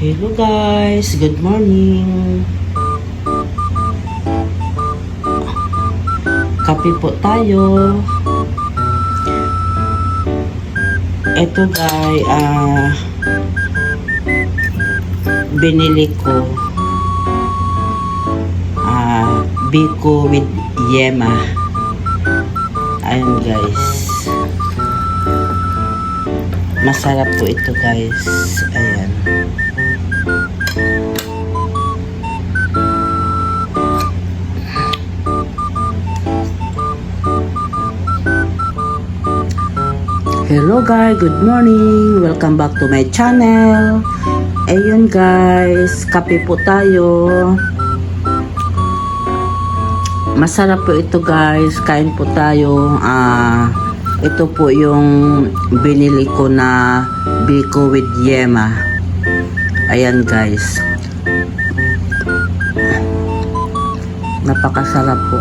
Hello guys, good morning. Kape po tayo. Ito guys, binili ko biko with yema. Ayun guys. Masarap po ito guys. Ayan. Hello guys, good morning. Welcome back to my channel. Ayun guys, kape po tayo. Masarap po ito guys. Kain po tayo. Ito po yung binili ko na biko with yema. Ayan guys. Napakasarap po.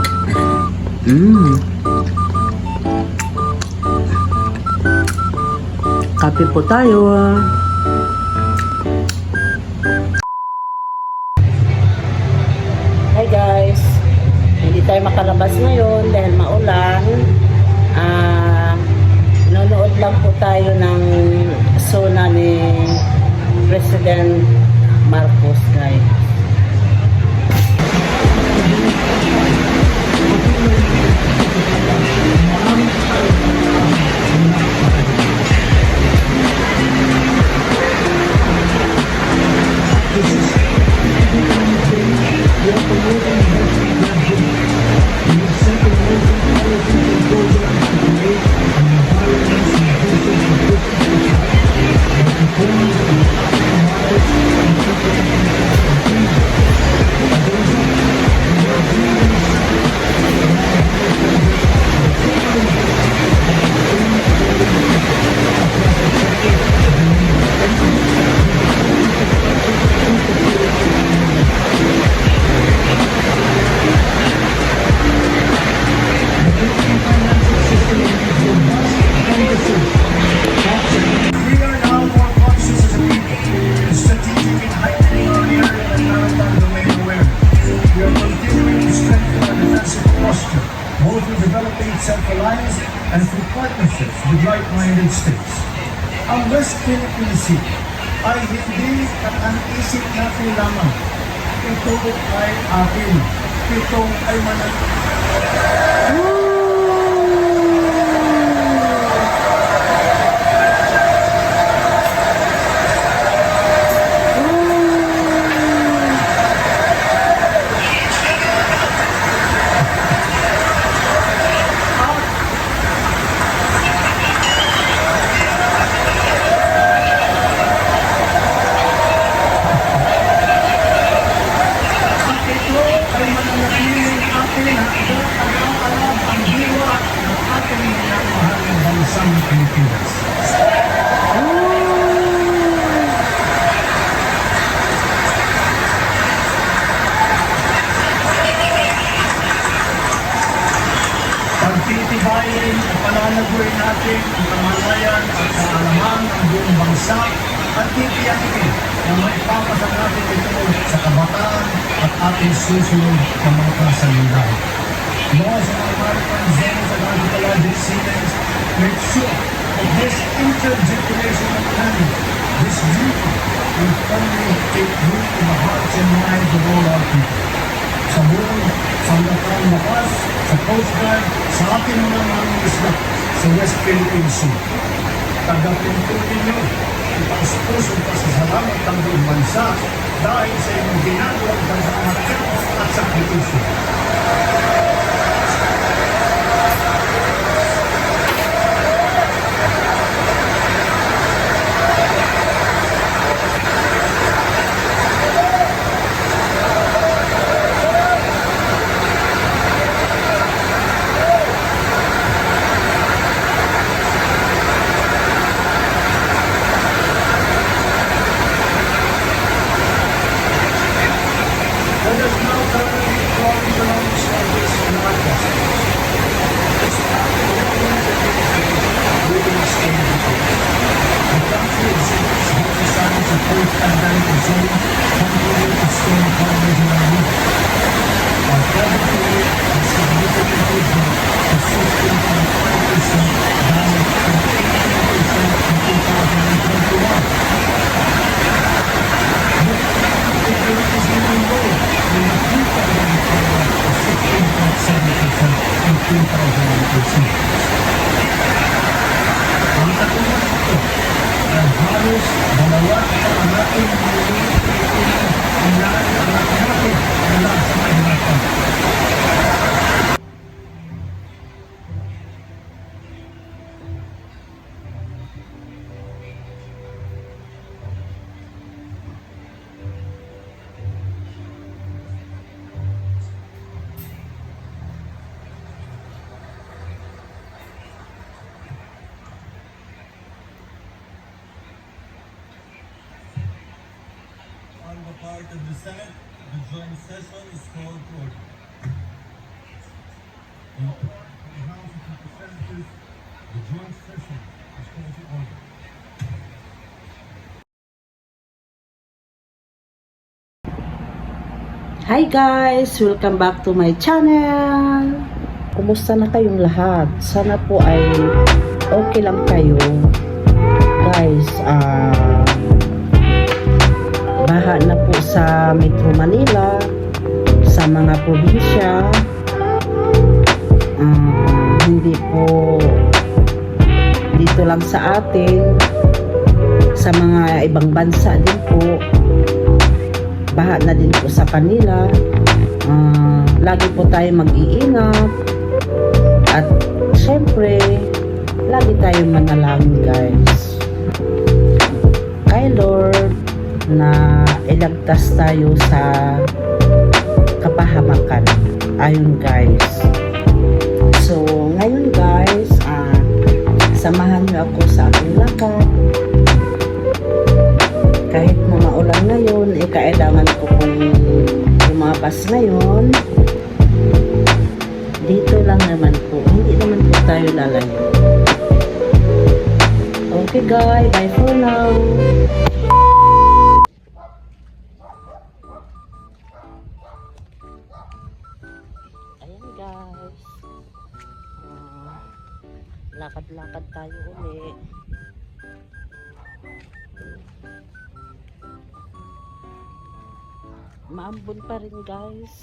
Kape po tayo. Hi guys. Hindi tayo makalabas ngayon dahil maulan. Nanonood lang po tayo ng sona ni President Marcos guys. Both in developing self-reliance and through partnerships with like-minded states. Ang West Philippine Sea ay hindi ang-isip natin lamang. Ito ay atin. Ito ay Pilipinas. Pagtitibayin at pananaguin natin ang kamalayan at kaalaman ng buong bansa at titiyakin na maipapasa natin ito sa kabataan at ating susunod na mga kasalunan. Laws of American zones and archaeologic sites make sure that this intergenerational planning, this duty, will firmly take root in the hearts and minds of all our people. Sa buong sandatang lakas, sa Coast Guard, sa ating mga mangingisda sa West Philippine Sea. Tagapinto ninyo, ipang-pusong pasasalamat ng buong bansa dahil sa inyong ginagawang pagkamatyan at sakripisyo. Let us now turn to the Sorry, temporary storm covers in our roof. Our credit rate has significantly dropped to 16.5% down from 18% in 2021. It is even low in the pre-pandemic era of 16.7% in 2018. Ang katulad nito ay halos dalawang natin miliyon Pilipino ang naanak natin mula sa kahirapan. On the part of the Senate, the joint session is called to order. In part of the House of Representatives, the joint session is called to order. Hi guys! Welcome back to my channel! Kumusta na kayong lahat? Sana po ay okay lang kayo. Guys, baha na po sa Metro Manila, sa mga probinsya. Hindi po dito lang sa atin, sa mga ibang bansa din po. Baha na din po sa kanila. Lagi po tayo mag-iingat. At syempre, lagi tayo manalangin guys. Kay Lord na iligtas tayo sa kapahamakan. Ayun guys. So, ngayon guys, samahan niyo ako sa aking lakad. Kahit na maulan ngayon, kailangan ko kung lumabas ngayon. Dito lang naman po. Hindi naman po tayo lalayo. Okay guys, bye for now. Ayan guys. Lakad-lakad tayo ulit. Maambon pa rin guys.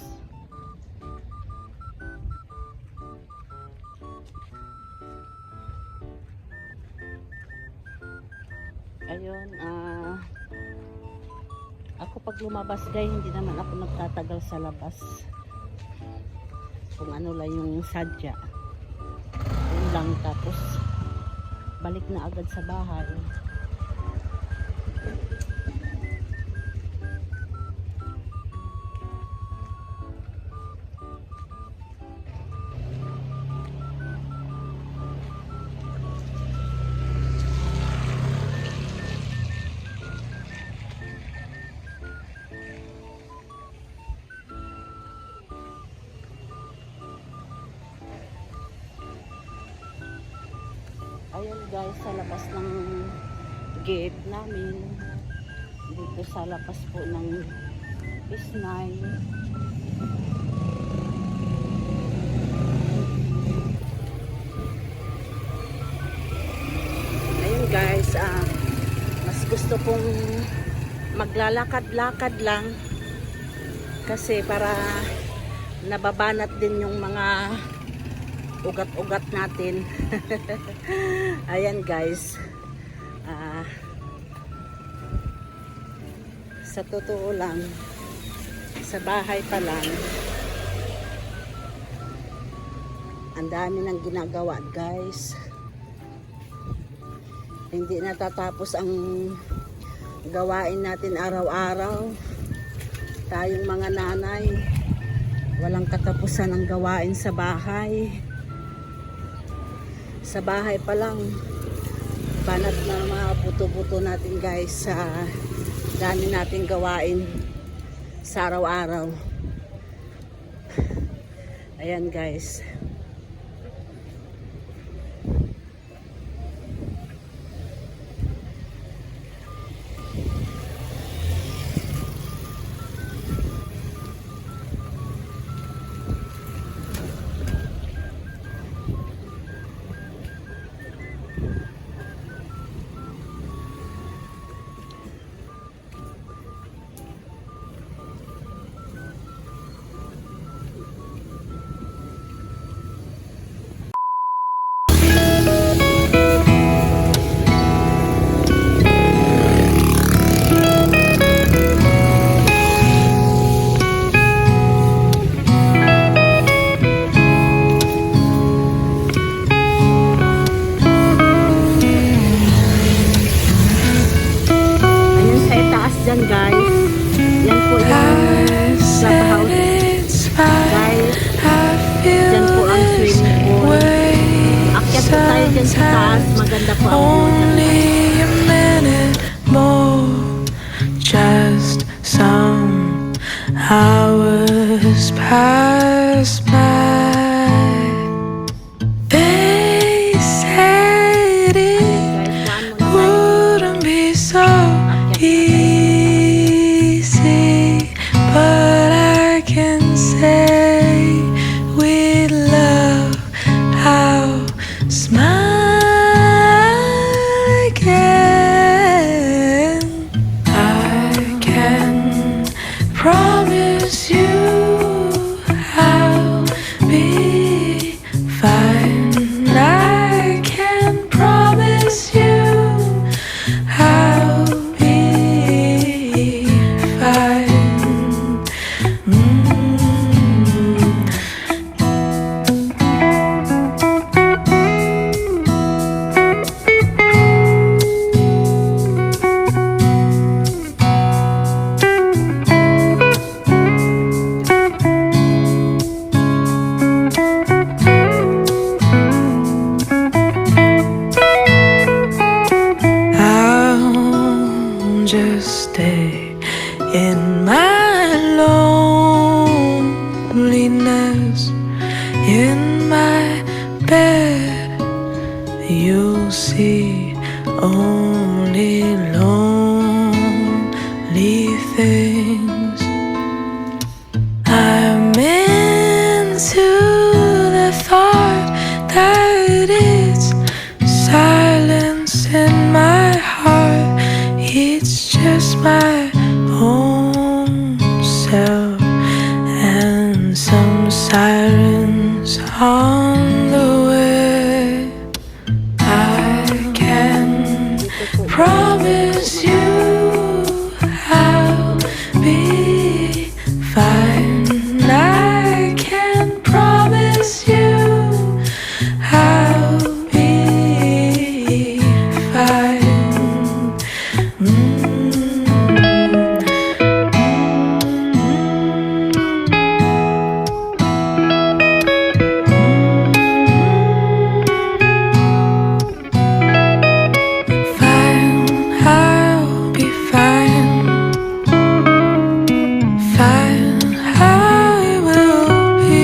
Ayun, ako pag lumabas guys, hindi naman ako nagtatagal sa labas. Kung ano lang yung sadya. Yun lang, tapos balik na agad sa bahay. Ayan guys, sa labas ng gate namin, dito sa labas po ng Isnay. Ayun guys, mas gusto kong maglalakad-lakad lang kasi para nababanat din yung mga ugat-ugat natin. Ayan guys, sa totoo lang, sa bahay pa lang, ang dami ng ginagawa guys. Hindi natatapos ang gawain natin araw-araw. Tayong mga nanay, walang katapusan ang gawain sa bahay. Sa bahay pa lang, banat na mga buto-buto natin guys sa dami nating gawain sa araw-araw. Ayan guys. maganda po ang view dyan. Only a minute more, just some hours pass by. They said it wouldn't be so easy, but I can say with love I'll smile again. I can promise you I'll be fine. I can promise you I'll be fine. I'll just stay in my loneliness, in my bed. You'll see only lonely things. I'm into the thought that it's silence in my heart. It's just my own self and some sirens on the way. I can promise you I'll be fine. I can promise you I'll be fine. Fine, I'll be fine. Fine, I will be.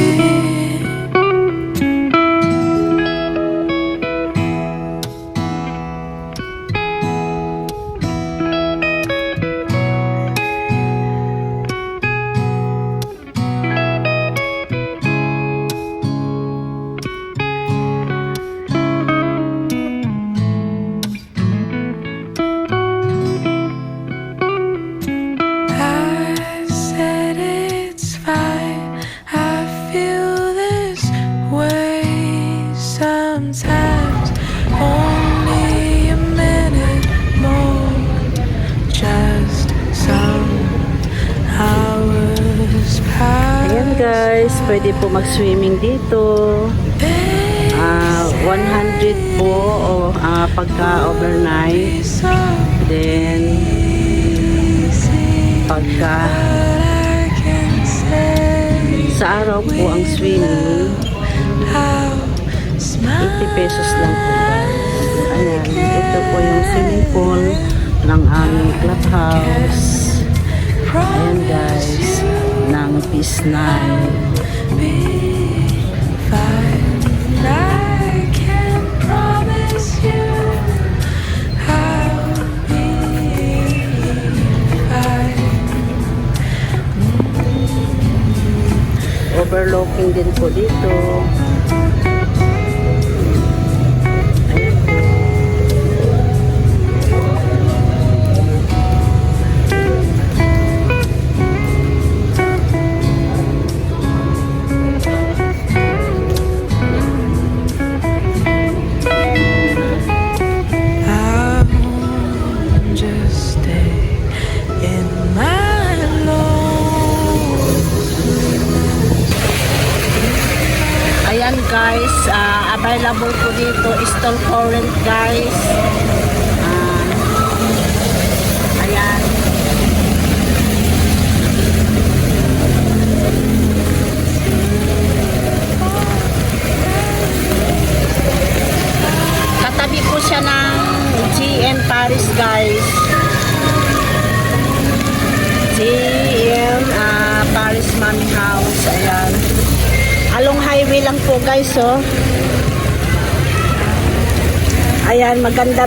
I said it's fine. I feel this way sometimes. Only a minute more, just some hours pass. Ayan guys, pwede po mag-swimming dito. 100 po o pagka-overnight. Then, pagka sa araw po ang swimming, 80 pesos lang po guys. Ayan, ito po yung swimming pool ng aming clubhouse. Ayan guys, ng Peace 9. I can promise you I'll be fine. Overlooking din po dito. Ayan po. I'll just stay in my loneliness. Ayan guys, available po dito stall for rent guys. Ayan. Katabi po siya Paris guys. CM Paris Mommy House. Ayan. Along highway lang po guys, oh. Ayan, maganda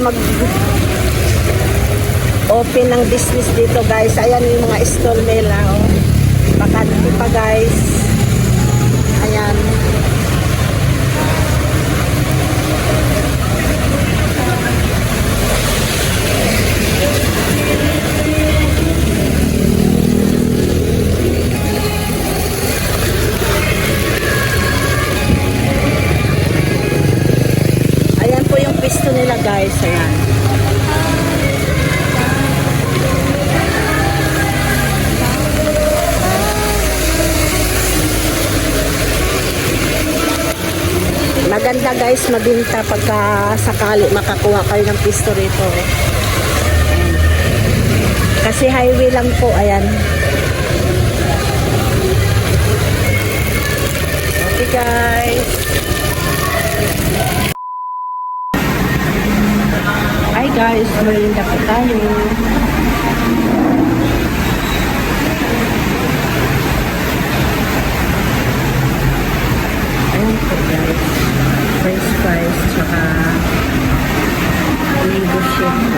open ng business dito guys. Ayan yung mga stall nila, oh. Bakante pa guys. Ayan. Ayan po yung pisto nila guys. Ayan. Maganda guys mabinta pagka sakali makakuha kayo ng pisto rito. Kasi highway lang po, ayan. Okay guys. Hi guys, merinda po tayo. Ayan po guys. French fries, tsaka mango shake.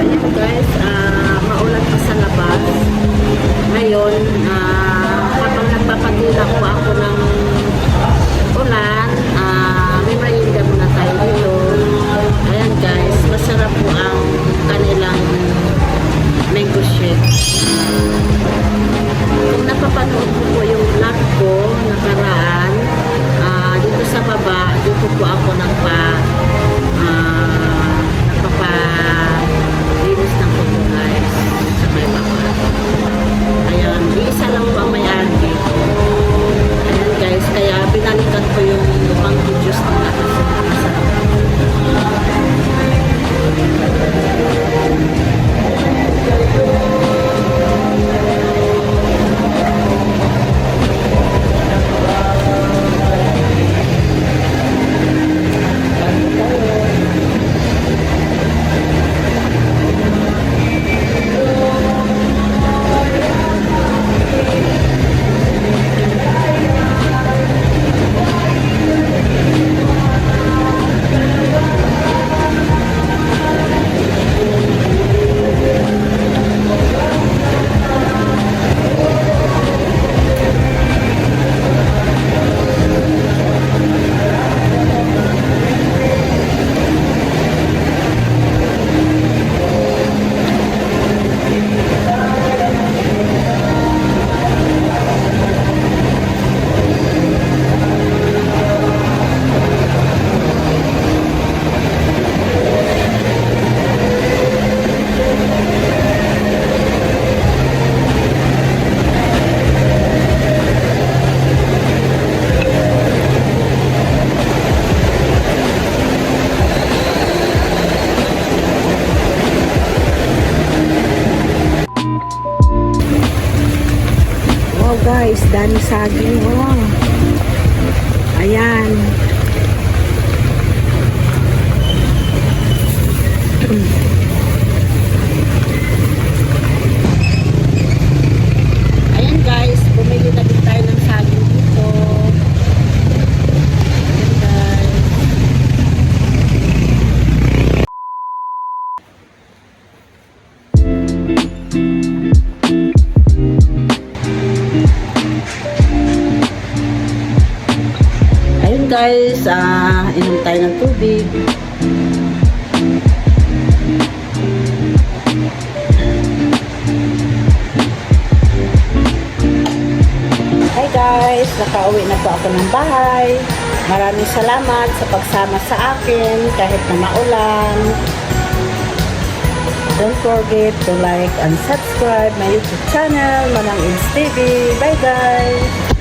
Ayan guys, maulan pa sa labas. Ngayon, habang nagpapatula po ako ng ulan, may merienda muna tayo dito. Ayan guys, masarap po ang kanilang mango shake. Kung napapanood po yung vlog ko nakaraan, dito sa baba, dito po ako nagpapalinis ng kuko guys sa may baba. Ayan, isa lang po ang may-ari dito. Ayan guys, kaya binalikan ko yung mango juice nila kasi masarap. Guys, dami saging, oh. Ayan. Ayan guys, bumili na din tayo ng saging dito. Ayan guys. Guys, inom tayo ng tubig. Hi guys, nakauwi na po ako ng bahay. Maraming salamat sa pagsama sa akin kahit na maulan. Don't forget to like and subscribe my YouTube channel, Manang Ins TV. Bye guys!